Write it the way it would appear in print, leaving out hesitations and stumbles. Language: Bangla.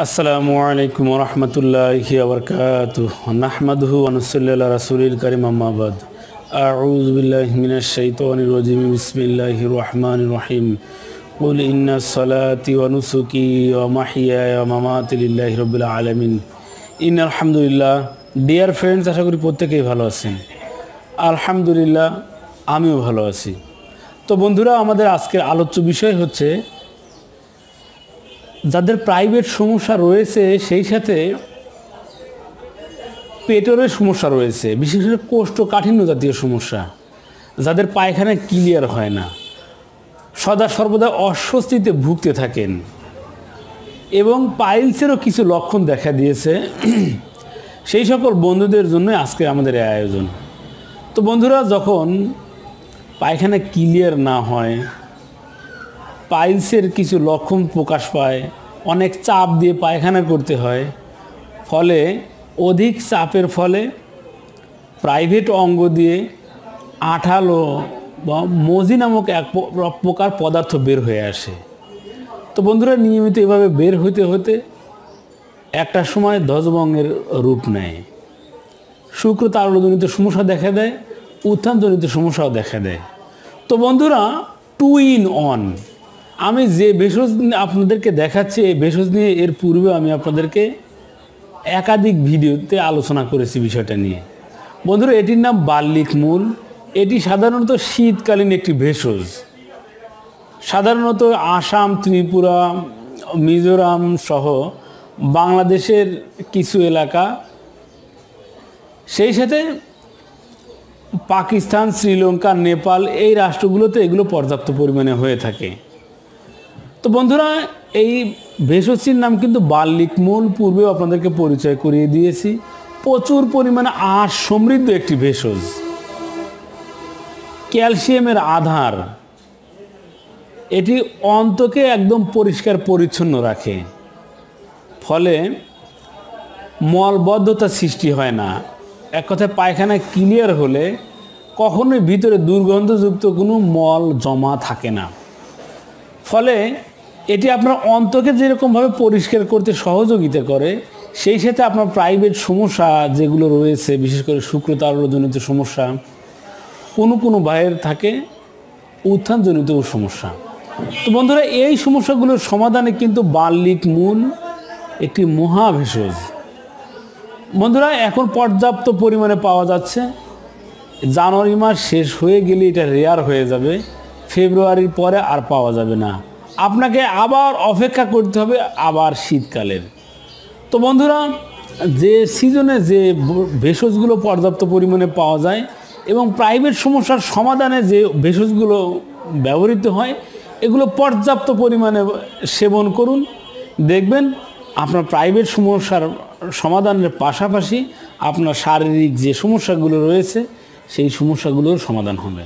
আসসালামু আলাইকুম ওয়া রাহমাতুল্লাহি ওয়া বারাকাতুহু নাহমাদুহু ওয়া নুসাল্লি আলা রাসূলিল কারীম আম্মা বাদ আউযু বিল্লাহি মিনাশ শাইতানির রাজিম বিসমিল্লাহির রহমানির রহিম কুল ইন্না সলাতি ওয়া নুসুকি ওয়া মাহইয়ায়া ওয়া মামাতি লিল্লাহি রাব্বিল আলামিন ইন্নাল হামদুলিল্লাহ। ডিয়ার ফ্রেন্ডস, আশা করি প্রত্যেকেই ভালো আছেন। আলহামদুলিল্লাহ, আমিও ভালো আছি। তো বন্ধুরা, আমাদের আজকের আলোচ্য বিষয় হচ্ছে যাদের প্রাইভেট সমস্যা রয়েছে সেই সাথে পেটের সমস্যা রয়েছে, বিশেষ করে কোষ্ঠকাঠিন্য জাতীয় সমস্যা, যাদের পায়খানা ক্লিয়ার হয় না, সদা সর্বদা অস্বস্তিতে ভুগতে থাকেন এবং পাইলসেরও কিছু লক্ষণ দেখা দিয়েছে, সেই সকল বন্ধুদের জন্য আজকে আমাদের এই আয়োজন। তো বন্ধুরা, যখন পায়খানা ক্লিয়ার না হয়, পাইলসের কিছু লক্ষণ প্রকাশ পায়, অনেক চাপ দিয়ে পায়খানা করতে হয়, ফলে অধিক চাপের ফলে প্রাইভেট অঙ্গ দিয়ে আঠালো বা মজি নামক এক প্রকার পদার্থ বের হয়ে আসে। তো বন্ধুরা, নিয়মিত এভাবে বের হতে হতে একটা সময় ধ্বজভঙ্গের রূপ নেয়। শুক্রতারলজনিত সমস্যা দেখা দেয়, উত্থানজনিত সমস্যাও দেখা দেয়। তো বন্ধুরা, 2 in 1 আমি যে ভেষজ আপনাদেরকে দেখাচ্ছি, এই ভেষজ নিয়ে এর পূর্বে আমি আপনাদেরকে একাধিক ভিডিওতে আলোচনা করেছি বিষয়টা নিয়ে। বন্ধুরা, এটির নাম বার্লিক মূল। এটি সাধারণত শীতকালীন একটি ভেষজ। সাধারণত আসাম, ত্রিপুরা, মিজোরাম সহ বাংলাদেশের কিছু এলাকা, সেই সাথে পাকিস্তান, শ্রীলঙ্কা, নেপাল এই রাষ্ট্রগুলোতে এগুলো পর্যাপ্ত পরিমাণে হয়ে থাকে। তো বন্ধুরা, এই ভেষজটির নাম কিন্তু বার্লিক মূল, পূর্বেও আপনাদেরকে পরিচয় করিয়ে দিয়েছি। প্রচুর পরিমাণে আঁশ সমৃদ্ধ একটি ভেষজ, ক্যালসিয়ামের আধার। এটি অন্তকে একদম পরিষ্কার পরিচ্ছন্ন রাখে, ফলে মলবদ্ধতা সৃষ্টি হয় না। এক কথায় পায়খানা ক্লিয়ার হলে কখনোই ভিতরে দুর্গন্ধযুক্ত কোনো মল জমা থাকে না। ফলে এটি আপনার অন্তকে যেরকমভাবে পরিষ্কার করতে সহযোগিতা করে, সেই সাথে আপনার প্রাইভেট সমস্যা যেগুলো রয়েছে, বিশেষ করে শুক্রতারলজনিত সমস্যা, কোনো ভাইয়ের থাকে উত্থানজনিত সমস্যা। তো বন্ধুরা, এই সমস্যাগুলোর সমাধানে কিন্তু বার্লিক মূল একটি মহা ভেষজ। বন্ধুরা, এখন পর্যাপ্ত পরিমাণে পাওয়া যাচ্ছে। জানুয়ারি মাস শেষ হয়ে গেলে এটা রেয়ার হয়ে যাবে, ফেব্রুয়ারির পরে আর পাওয়া যাবে না। আপনাকে আবার অপেক্ষা করতে হবে আবার শীতকালের। তো বন্ধুরা, যে সিজনে যে ভেষজগুলো পর্যাপ্ত পরিমাণে পাওয়া যায় এবং প্রাইভেট সমস্যার সমাধানে যে ভেষজগুলো ব্যবহৃত হয়, এগুলো পর্যাপ্ত পরিমাণে সেবন করুন। দেখবেন আপনার প্রাইভেট সমস্যার সমাধানের পাশাপাশি আপনার শারীরিক যে সমস্যাগুলো রয়েছে সেই সমস্যাগুলোর সমাধান হবে।